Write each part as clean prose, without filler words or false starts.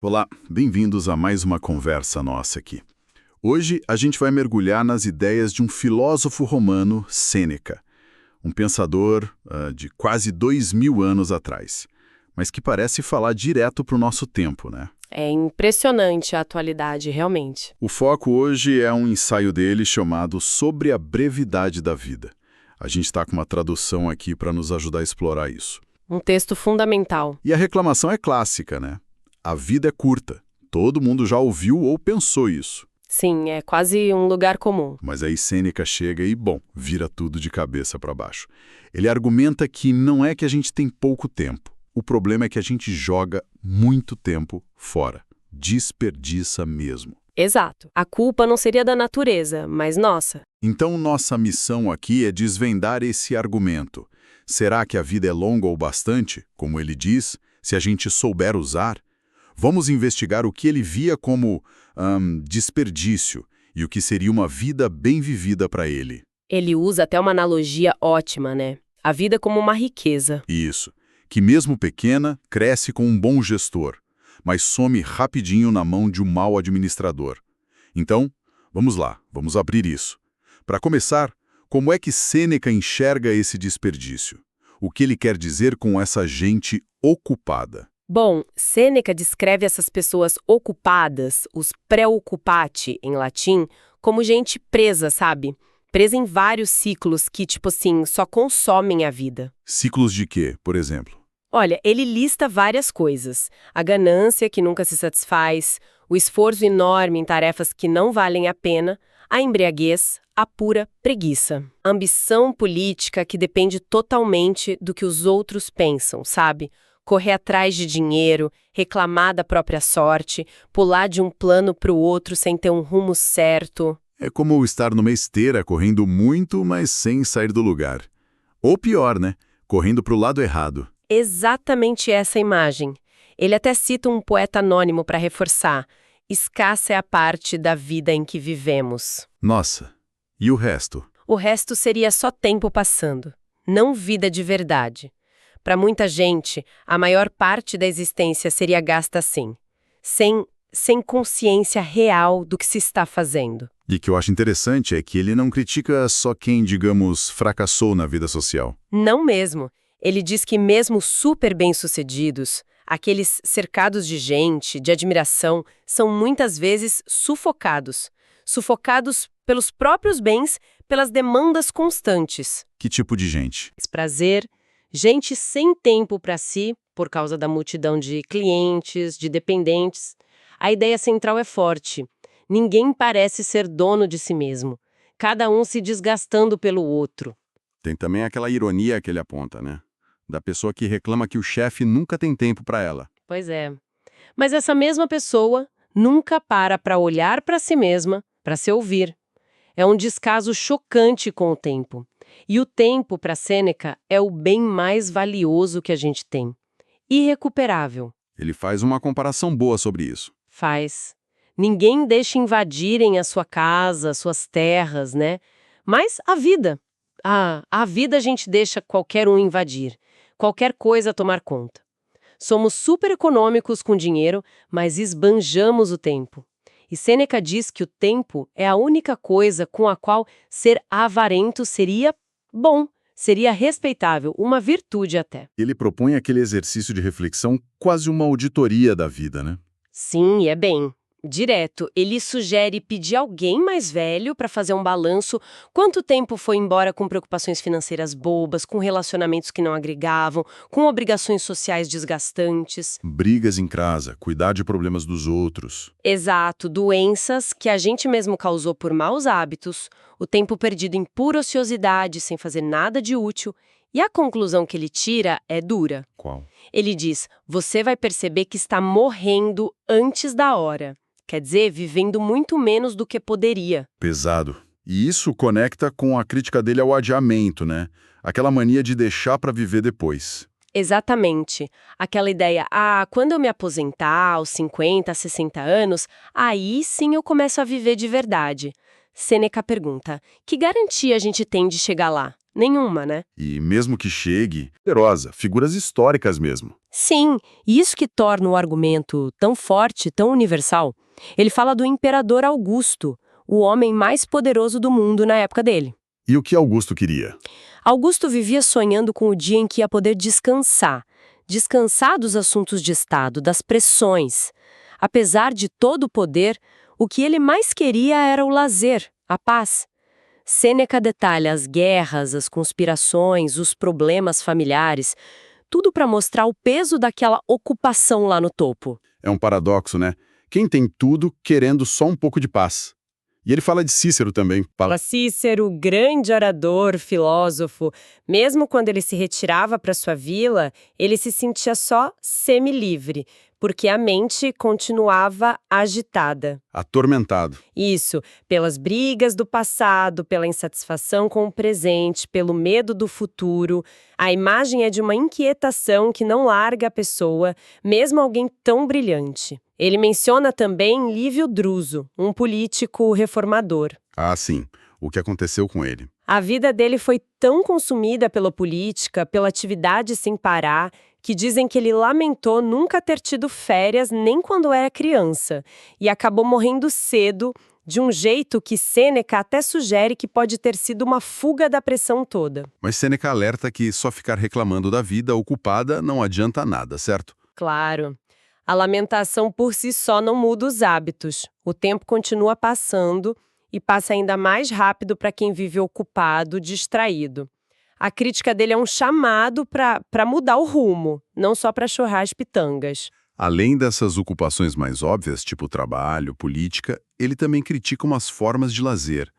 Olá, bem-vindos a mais uma conversa nossa aqui. Hoje a gente vai mergulhar nas ideias de um filósofo romano, Sêneca, um pensador de quase 2000 anos atrás, mas que parece falar direto para o nosso tempo, né? É impressionante a atualidade, realmente. O foco hoje é um ensaio dele chamado Sobre a Brevidade da Vida. A gente está com uma tradução aqui para nos ajudar a explorar isso. Um texto fundamental. E a reclamação é clássica, né? A vida é curta. Todo mundo já ouviu ou pensou isso. Sim, é quase um lugar comum. Mas aí Sêneca chega e, bom, vira tudo de cabeça para baixo. Ele argumenta que não é que a gente tem pouco tempo. O problema é que a gente joga muito tempo fora. Desperdiça mesmo. Exato. A culpa não seria da natureza, mas nossa. Então, nossa missão aqui é desvendar esse argumento. Será que a vida é longa o bastante, como ele diz, se a gente souber usar? Vamos investigar o que ele via como desperdício e o que seria uma vida bem vivida para ele. Ele usa até uma analogia ótima, né? A vida como uma riqueza. Isso, que mesmo pequena, cresce com um bom gestor, mas some rapidinho na mão de um mau administrador. Então, vamos lá, vamos abrir isso. Para começar, como é que Sêneca enxerga esse desperdício? O que ele quer dizer com essa gente ocupada? Bom, Sêneca descreve essas pessoas ocupadas, os preoccupati em latim, como gente presa, sabe? Presa em vários ciclos que, tipo assim, só consomem a vida. Ciclos de quê, por exemplo? Olha, ele lista várias coisas. A ganância, que nunca se satisfaz, o esforço enorme em tarefas que não valem a pena, a embriaguez, a pura preguiça. A ambição política que depende totalmente do que os outros pensam, sabe? Correr atrás de dinheiro, reclamar da própria sorte, pular de um plano para o outro sem ter um rumo certo. É como estar numa esteira correndo muito, mas sem sair do lugar. Ou pior, né? Correndo para o lado errado. Exatamente essa imagem. Ele até cita um poeta anônimo para reforçar: escassa é a parte da vida em que vivemos. Nossa, e o resto? O resto seria só tempo passando, não vida de verdade. Para muita gente, a maior parte da existência seria gasta assim, sem consciência real do que se está fazendo. E o que eu acho interessante é que ele não critica só quem, digamos, fracassou na vida social. Não mesmo. Ele diz que mesmo super bem-sucedidos, aqueles cercados de gente, de admiração, são muitas vezes sufocados. Sufocados pelos próprios bens, pelas demandas constantes. Que tipo de gente? Prazer, gente sem tempo para si, por causa da multidão de clientes, de dependentes. A ideia central é forte. Ninguém parece ser dono de si mesmo. Cada um se desgastando pelo outro. Tem também aquela ironia que ele aponta, né? Da pessoa que reclama que o chefe nunca tem tempo para ela. Pois é. Mas essa mesma pessoa nunca para olhar para si mesma, para se ouvir. É um descaso chocante com o tempo. E o tempo, para Sêneca, é o bem mais valioso que a gente tem. Irrecuperável. Ele faz uma comparação boa sobre isso. Faz. Ninguém deixa invadirem a sua casa, suas terras, né? Mas a vida. A vida a gente deixa qualquer um invadir. Qualquer coisa tomar conta. Somos super econômicos com dinheiro, mas esbanjamos o tempo. E Sêneca diz que o tempo é a única coisa com a qual ser avarento seria bom, seria respeitável, uma virtude até. Ele propõe aquele exercício de reflexão, quase uma auditoria da vida, né? Sim, é bem. Direto, ele sugere pedir alguém mais velho para fazer um balanço. Quanto tempo foi embora com preocupações financeiras bobas, com relacionamentos que não agregavam, com obrigações sociais desgastantes. Brigas em casa, cuidar de problemas dos outros. Exato, doenças que a gente mesmo causou por maus hábitos, o tempo perdido em pura ociosidade, sem fazer nada de útil. E a conclusão que ele tira é dura. Qual? Ele diz: você vai perceber que está morrendo antes da hora. Quer dizer, vivendo muito menos do que poderia. Pesado. E isso conecta com a crítica dele ao adiamento, né? Aquela mania de deixar para viver depois. Exatamente. Aquela ideia, quando eu me aposentar, aos 50, 60 anos, aí sim eu começo a viver de verdade. Sêneca pergunta: que garantia a gente tem de chegar lá? Nenhuma, né? E mesmo que chegue, poderosa, figuras históricas mesmo. Sim, e isso que torna o argumento tão forte, tão universal. Ele fala do imperador Augusto, o homem mais poderoso do mundo na época dele. E o que Augusto queria? Augusto vivia sonhando com o dia em que ia poder descansar. Descansar dos assuntos de Estado, das pressões. Apesar de todo o poder, o que ele mais queria era o lazer, a paz. Sêneca detalha as guerras, as conspirações, os problemas familiares, tudo para mostrar o peso daquela ocupação lá no topo. É um paradoxo, né? Quem tem tudo querendo só um pouco de paz. E ele fala de Cícero também. Para Cícero, grande orador, filósofo, mesmo quando ele se retirava para sua vila, ele se sentia só semi-livre, porque a mente continuava agitada. Atormentado. Isso, pelas brigas do passado, pela insatisfação com o presente, pelo medo do futuro. A imagem é de uma inquietação que não larga a pessoa, mesmo alguém tão brilhante. Ele menciona também Lívio Druso, um político reformador. Ah, sim. O que aconteceu com ele? A vida dele foi tão consumida pela política, pela atividade sem parar, que dizem que ele lamentou nunca ter tido férias nem quando era criança, e acabou morrendo cedo, de um jeito que Sêneca até sugere que pode ter sido uma fuga da pressão toda. Mas Sêneca alerta que só ficar reclamando da vida ocupada não adianta nada, certo? Claro. A lamentação por si só não muda os hábitos. O tempo continua passando e passa ainda mais rápido para quem vive ocupado, distraído. A crítica dele é um chamado para mudar o rumo, não só para chorar as pitangas. Além dessas ocupações mais óbvias, tipo trabalho, política, ele também critica umas formas de lazer.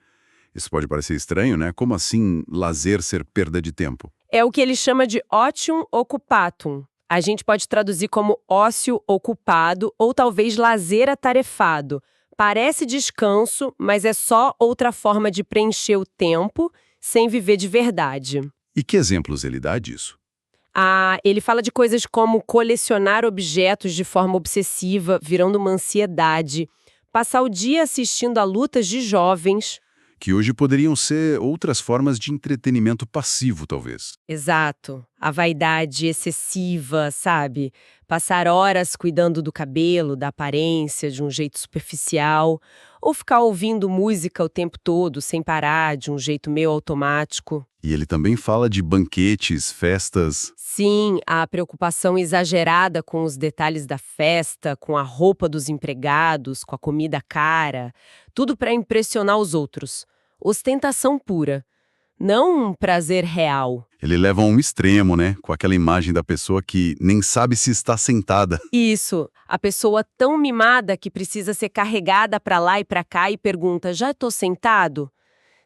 Isso pode parecer estranho, né? Como assim lazer ser perda de tempo? É o que ele chama de otium occupatum. A gente pode traduzir como ócio ocupado ou talvez lazer atarefado. Parece descanso, mas é só outra forma de preencher o tempo sem viver de verdade. E que exemplos ele dá disso? Ele fala de coisas como colecionar objetos de forma obsessiva, virando uma ansiedade, passar o dia assistindo a lutas de jovens. Que hoje poderiam ser outras formas de entretenimento passivo, talvez. Exato. A vaidade excessiva, sabe? Passar horas cuidando do cabelo, da aparência, de um jeito superficial. Ou ficar ouvindo música o tempo todo, sem parar, de um jeito meio automático. E ele também fala de banquetes, festas. Sim, a preocupação exagerada com os detalhes da festa, com a roupa dos empregados, com a comida cara. Tudo para impressionar os outros. Ostentação pura. Não um prazer real. Ele leva a um extremo, né? Com aquela imagem da pessoa que nem sabe se está sentada. Isso. A pessoa tão mimada que precisa ser carregada para lá e para cá e pergunta, já estou sentado?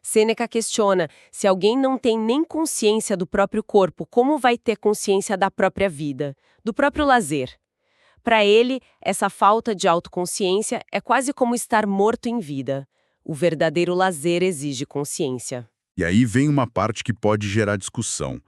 Sêneca questiona, se alguém não tem nem consciência do próprio corpo, como vai ter consciência da própria vida, do próprio lazer? Para ele, essa falta de autoconsciência é quase como estar morto em vida. O verdadeiro lazer exige consciência. E aí vem uma parte que pode gerar discussão.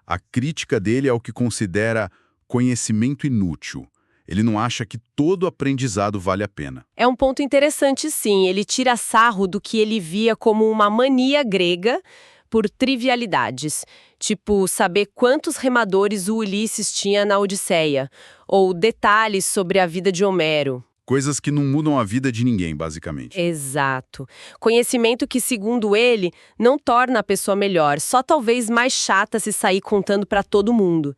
A crítica dele é o que considera conhecimento inútil. Ele não acha que todo aprendizado vale a pena. É um ponto interessante, sim. Ele tira sarro do que ele via como uma mania grega por trivialidades, tipo saber quantos remadores o Ulisses tinha na Odisseia, ou detalhes sobre a vida de Homero. Coisas que não mudam a vida de ninguém, basicamente. Exato. Conhecimento que, segundo ele, não torna a pessoa melhor, só talvez mais chata se sair contando para todo mundo.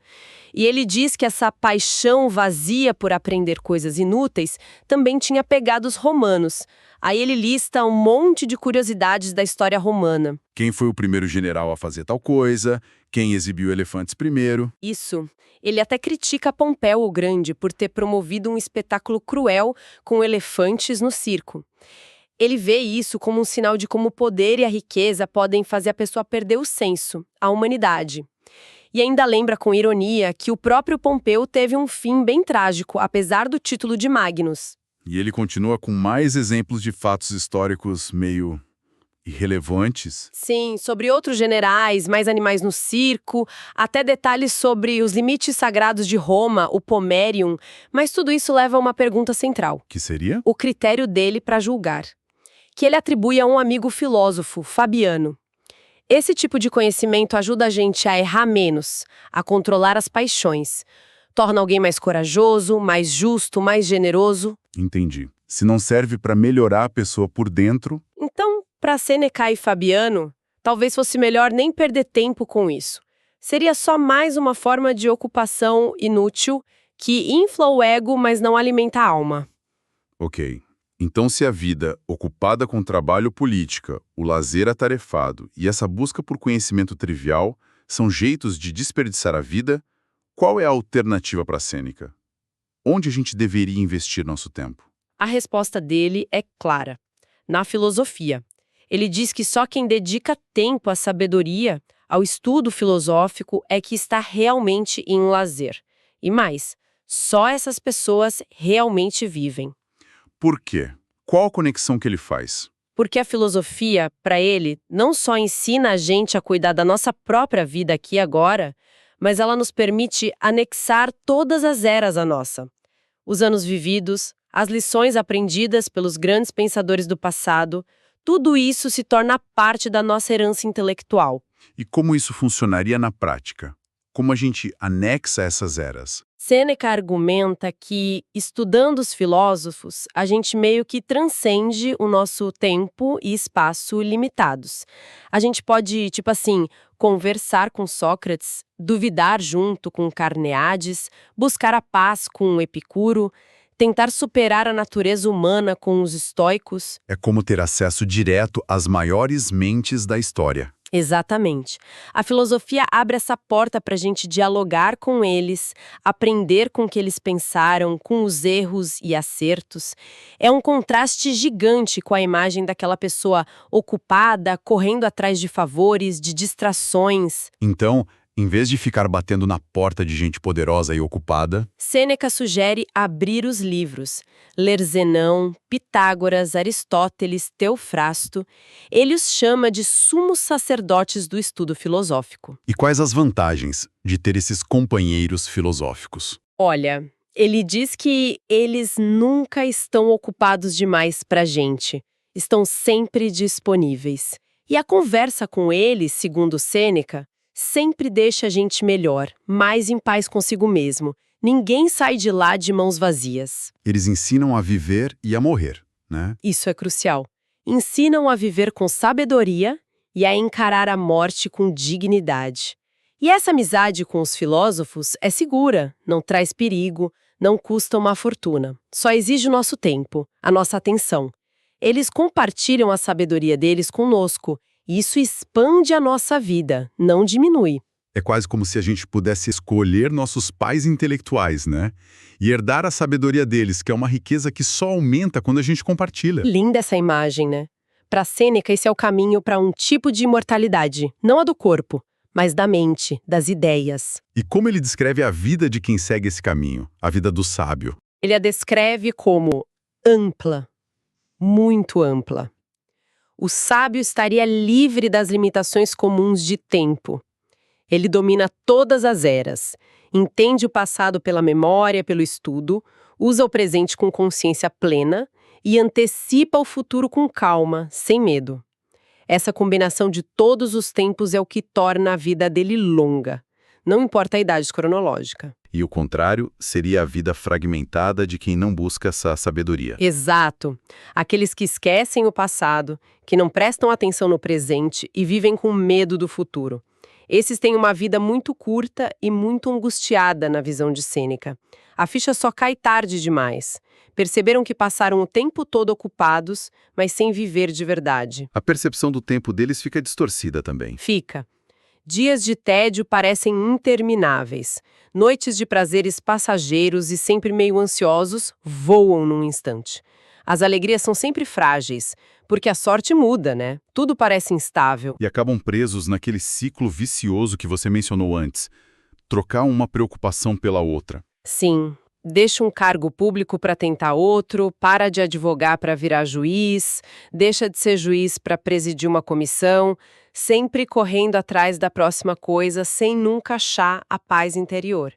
E ele diz que essa paixão vazia por aprender coisas inúteis também tinha pegado os romanos. Aí ele lista um monte de curiosidades da história romana. Quem foi o primeiro general a fazer tal coisa? Quem exibiu elefantes primeiro? Isso. Ele até critica Pompeu o Grande por ter promovido um espetáculo cruel com elefantes no circo. Ele vê isso como um sinal de como o poder e a riqueza podem fazer a pessoa perder o senso, a humanidade. E ainda lembra com ironia que o próprio Pompeu teve um fim bem trágico, apesar do título de Magnus. E ele continua com mais exemplos de fatos históricos meio irrelevantes. Sim, sobre outros generais, mais animais no circo, até detalhes sobre os limites sagrados de Roma, o Pomerium, mas tudo isso leva a uma pergunta central. Que seria? O critério dele para julgar, que ele atribui a um amigo filósofo, Fabiano. Esse tipo de conhecimento ajuda a gente a errar menos, a controlar as paixões. Torna alguém mais corajoso, mais justo, mais generoso. Entendi. Se não serve para melhorar a pessoa por dentro, Então, para Sêneca e Fabiano, talvez fosse melhor nem perder tempo com isso. Seria só mais uma forma de ocupação inútil que infla o ego, mas não alimenta a alma. ok. Então, se a vida, ocupada com trabalho política, o lazer atarefado e essa busca por conhecimento trivial são jeitos de desperdiçar a vida, qual é a alternativa para Sêneca? Onde a gente deveria investir nosso tempo? A resposta dele é clara: na filosofia. Ele diz que só quem dedica tempo à sabedoria, ao estudo filosófico, é que está realmente em lazer. E mais, só essas pessoas realmente vivem. Por quê? Qual a conexão que ele faz? Porque a filosofia, para ele, não só ensina a gente a cuidar da nossa própria vida aqui e agora, mas ela nos permite anexar todas as eras à nossa. Os anos vividos, as lições aprendidas pelos grandes pensadores do passado, tudo isso se torna parte da nossa herança intelectual. E como isso funcionaria na prática? Como a gente anexa essas eras? Sêneca argumenta que, estudando os filósofos, a gente meio que transcende o nosso tempo e espaço limitados. A gente pode, tipo assim, conversar com Sócrates, duvidar junto com Carneades, buscar a paz com Epicuro, tentar superar a natureza humana com os estoicos. É como ter acesso direto às maiores mentes da história. Exatamente. A filosofia abre essa porta para a gente dialogar com eles, aprender com o que eles pensaram, com os erros e acertos. É um contraste gigante com a imagem daquela pessoa ocupada, correndo atrás de favores, de distrações. Então, em vez de ficar batendo na porta de gente poderosa e ocupada, Sêneca sugere abrir os livros, ler Zenão, Pitágoras, Aristóteles, Teofrasto. Ele os chama de sumos sacerdotes do estudo filosófico. e quais as vantagens de ter esses companheiros filosóficos? Olha, ele diz que eles nunca estão ocupados demais pra gente. Estão sempre disponíveis. E a conversa com eles, segundo Sêneca, sempre deixa a gente melhor, mais em paz consigo mesmo. Ninguém sai de lá de mãos vazias. Eles ensinam a viver e a morrer, né? Isso é crucial. Ensinam a viver com sabedoria e a encarar a morte com dignidade. E essa amizade com os filósofos é segura, não traz perigo, não custa uma fortuna. Só exige o nosso tempo, a nossa atenção. Eles compartilham a sabedoria deles conosco. Isso expande a nossa vida, não diminui. É quase como se a gente pudesse escolher nossos pais intelectuais, né? E herdar a sabedoria deles, que é uma riqueza que só aumenta quando a gente compartilha. Linda essa imagem, né? Para Sêneca, esse é o caminho para um tipo de imortalidade, não a do corpo, mas da mente, das ideias. E como ele descreve a vida de quem segue esse caminho, a vida do sábio? Ele a descreve como ampla, muito ampla. O sábio estaria livre das limitações comuns de tempo. Ele domina todas as eras, entende o passado pela memória, pelo estudo, usa o presente com consciência plena e antecipa o futuro com calma, sem medo. Essa combinação de todos os tempos é o que torna a vida dele longa, não importa a idade cronológica. E o contrário seria a vida fragmentada de quem não busca essa sabedoria. Exato. Aqueles que esquecem o passado, que não prestam atenção no presente e vivem com medo do futuro. Esses têm uma vida muito curta e muito angustiada na visão de Sêneca. A ficha só cai tarde demais. Perceberam que passaram o tempo todo ocupados, mas sem viver de verdade. A percepção do tempo deles fica distorcida também. Fica. Dias de tédio parecem intermináveis. Noites de prazeres passageiros e sempre meio ansiosos voam num instante. As alegrias são sempre frágeis, porque a sorte muda, né? Tudo parece instável. E acabam presos naquele ciclo vicioso que você mencionou antes. Trocar uma preocupação pela outra. Sim, deixa um cargo público para tentar outro, para de advogar para virar juiz, deixa de ser juiz para presidir uma comissão, sempre correndo atrás da próxima coisa sem nunca achar a paz interior.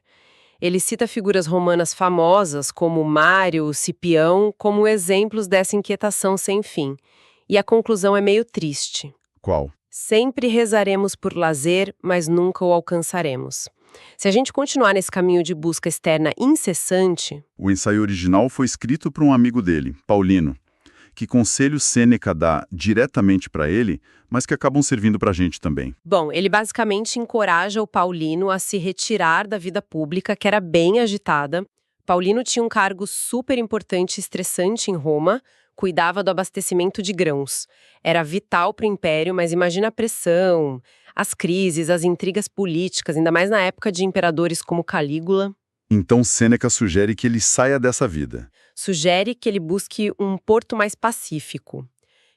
Ele cita figuras romanas famosas como Mário, Cipião, como exemplos dessa inquietação sem fim. E a conclusão é meio triste. Qual? Sempre rezaremos por lazer, mas nunca o alcançaremos. Se a gente continuar nesse caminho de busca externa incessante, O ensaio original foi escrito por um amigo dele, Paulino. Que conselhos Sêneca dá diretamente para ele, mas que acabam servindo para a gente também? bom, ele basicamente encoraja o Paulino a se retirar da vida pública, que era bem agitada. Paulino tinha um cargo super importante e estressante em Roma, cuidava do abastecimento de grãos. Era vital para o império, mas imagina a pressão, as crises, as intrigas políticas, ainda mais na época de imperadores como Calígula. Então Sêneca sugere que ele saia dessa vida. Sugere que ele busque um porto mais pacífico,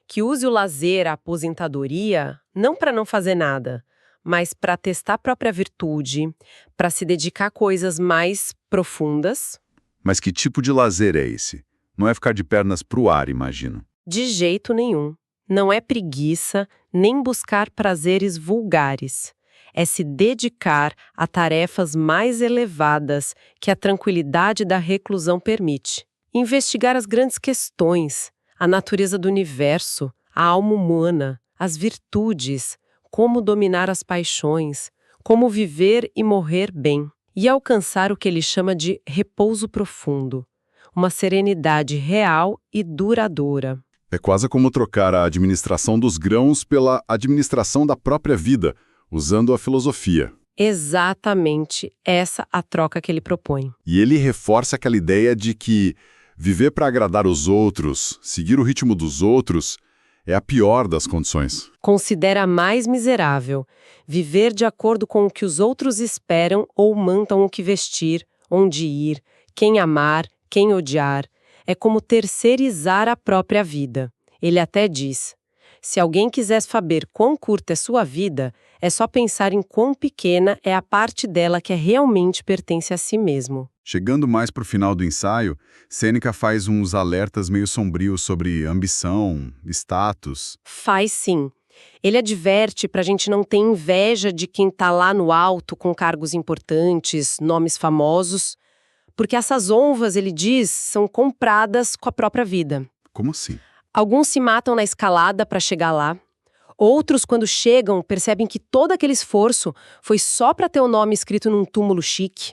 que use o lazer, a aposentadoria, não para não fazer nada, mas para testar a própria virtude, para se dedicar a coisas mais profundas. Mas que tipo de lazer é esse? Não é ficar de pernas pro ar, imagino. De jeito nenhum. Não é preguiça, nem buscar prazeres vulgares. É se dedicar a tarefas mais elevadas que a tranquilidade da reclusão permite. Investigar as grandes questões, a natureza do universo, a alma humana, as virtudes, como dominar as paixões, como viver e morrer bem. E alcançar o que ele chama de repouso profundo, uma serenidade real e duradoura. É quase como trocar a administração dos grãos pela administração da própria vida, usando a filosofia. Exatamente essa a troca que ele propõe. E ele reforça aquela ideia de que viver para agradar os outros, seguir o ritmo dos outros, é a pior das condições. Considera a mais miserável, viver de acordo com o que os outros esperam ou mandam o que vestir, onde ir, quem amar, quem odiar. É como terceirizar a própria vida. Ele até diz: se alguém quiser saber quão curta é sua vida, é só pensar em quão pequena é a parte dela que realmente pertence a si mesmo. Chegando mais para o final do ensaio, Sêneca faz uns alertas meio sombrios sobre ambição, status. Faz sim. Ele adverte para a gente não ter inveja de quem está lá no alto com cargos importantes, nomes famosos, porque essas honras, ele diz, são compradas com a própria vida. Como assim? Alguns se matam na escalada para chegar lá. Outros, quando chegam, percebem que todo aquele esforço foi só para ter o nome escrito num túmulo chique.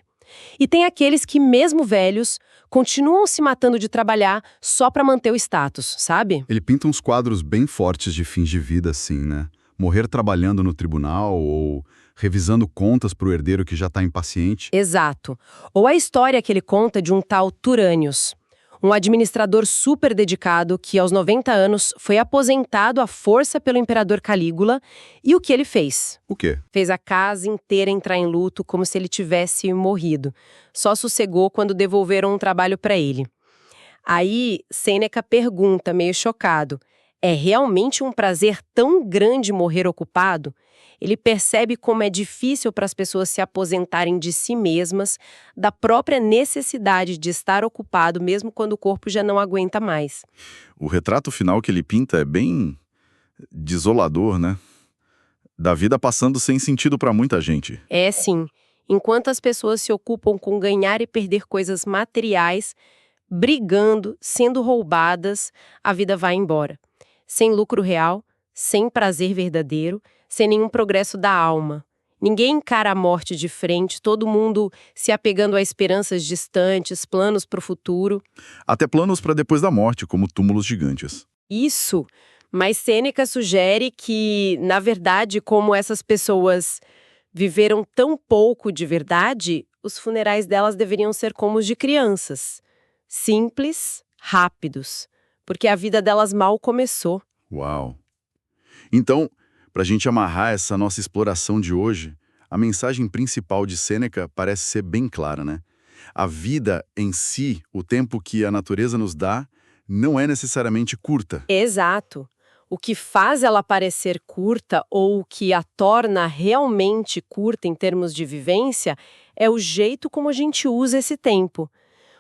E tem aqueles que, mesmo velhos, continuam se matando de trabalhar só para manter o status, sabe? Ele pinta uns quadros bem fortes de fins de vida, assim, né? Morrer trabalhando no tribunal ou revisando contas para o herdeiro que já está impaciente. Exato. Ou a história que ele conta de um tal Turânios, um administrador super dedicado que, aos 90 anos, foi aposentado à força pelo imperador Calígula. E o que ele fez? O quê? Fez a casa inteira entrar em luto como se ele tivesse morrido. Só sossegou quando devolveram um trabalho para ele. Aí, Sêneca pergunta, meio chocado, é realmente um prazer tão grande morrer ocupado? Ele percebe como é difícil para as pessoas se aposentarem de si mesmas, da própria necessidade de estar ocupado mesmo quando o corpo já não aguenta mais. O retrato final que ele pinta é bem desolador, né? Da vida passando sem sentido para muita gente. É sim. Enquanto as pessoas se ocupam com ganhar e perder coisas materiais, brigando, sendo roubadas, a vida vai embora. Sem lucro real, sem prazer verdadeiro, sem nenhum progresso da alma. Ninguém encara a morte de frente, todo mundo se apegando a esperanças distantes, planos para o futuro. Até planos para depois da morte, como túmulos gigantes. Isso, mas Sêneca sugere que, na verdade, como essas pessoas viveram tão pouco de verdade, os funerais delas deveriam ser como os de crianças. Simples, rápidos, porque a vida delas mal começou. Uau! Então, para a gente amarrar essa nossa exploração de hoje, a mensagem principal de Sêneca parece ser bem clara, né? A vida em si, o tempo que a natureza nos dá, não é necessariamente curta. Exato. O que faz ela parecer curta ou o que a torna realmente curta em termos de vivência é o jeito como a gente usa esse tempo.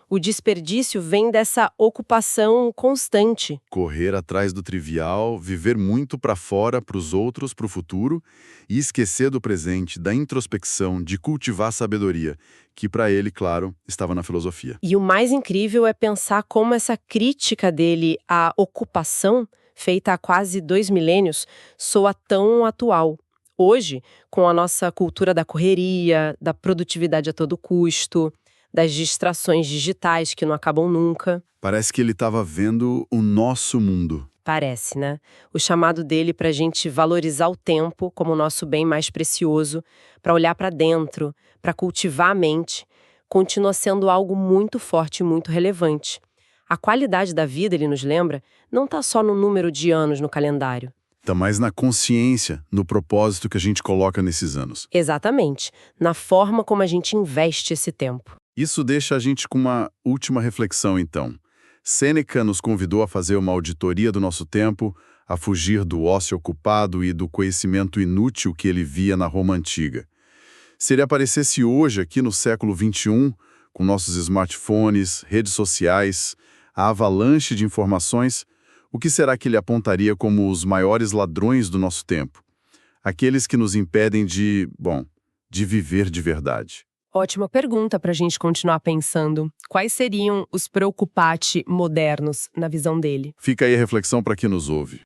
O desperdício vem dessa ocupação constante. Correr atrás do trivial, viver muito para fora, para os outros, para o futuro, e esquecer do presente, da introspecção, de cultivar a sabedoria, que para ele, claro, estava na filosofia. E o mais incrível é pensar como essa crítica dele à ocupação feita há quase 2 milênios, soa tão atual. Hoje, com a nossa cultura da correria, da produtividade a todo custo, das distrações digitais que não acabam nunca. Parece que ele estava vendo o nosso mundo. Parece, né? O chamado dele para a gente valorizar o tempo como o nosso bem mais precioso, para olhar para dentro, para cultivar a mente, continua sendo algo muito forte e muito relevante. A qualidade da vida, ele nos lembra, não está só no número de anos no calendário. Está mais na consciência, no propósito que a gente coloca nesses anos. Exatamente, na forma como a gente investe esse tempo. Isso deixa a gente com uma última reflexão, então. Sêneca nos convidou a fazer uma auditoria do nosso tempo, a fugir do ócio ocupado e do conhecimento inútil que ele via na Roma Antiga. Se ele aparecesse hoje, aqui no século XXI, com nossos smartphones, redes sociais, a avalanche de informações, o que será que ele apontaria como os maiores ladrões do nosso tempo? Aqueles que nos impedem de viver de verdade. Ótima pergunta para a gente continuar pensando. Quais seriam os preocupati modernos na visão dele? Fica aí a reflexão para quem nos ouve.